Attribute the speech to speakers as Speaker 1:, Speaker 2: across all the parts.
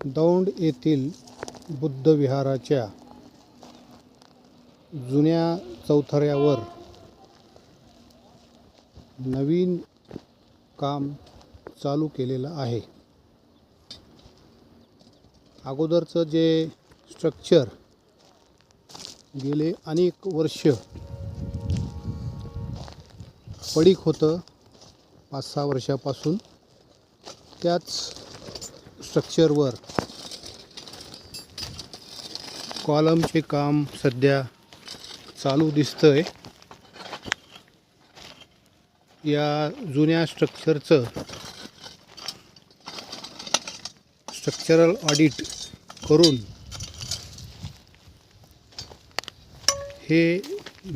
Speaker 1: दौंड येथील बुद्ध विहाराच्या जुन्या चौथऱ्यावर नवीन काम चालू केलेलं आहे। अगोदरचं जे स्ट्रक्चर गेले अनेक वर्ष पडीक होतं, 5-6 वर्षापासून त्याच स्ट्रक्चरवर कॉलमचे काम सध्या चालू दिसतंय। या जुन्या स्ट्रक्चरचं स्ट्रक्चरल ऑडिट करून हे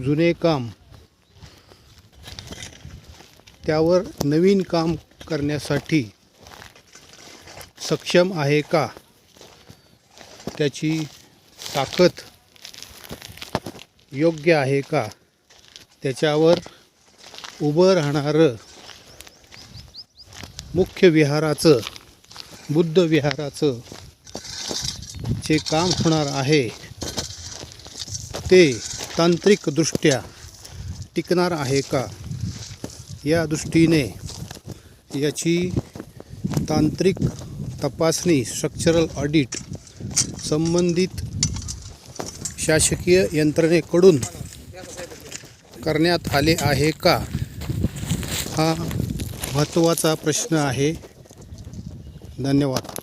Speaker 1: जुने काम त्यावर नवीन काम करण्यासाठी सक्षम आहे का, त्याची ताकद योग्य आहे का, त्याच्यावर उभं राहणारं मुख्य विहाराचं, बुद्ध विहाराचं जे काम होणार आहे ते तांत्रिकदृष्ट्या टिकणार आहे का, या दृष्टीने याची तांत्रिक तपासणी, स्ट्रक्चरल ऑडिट संबंधित शासकीय यंत्रणेकडून करण्यात आले आहे का, हा महत्त्वाचा प्रश्न आहे। धन्यवाद।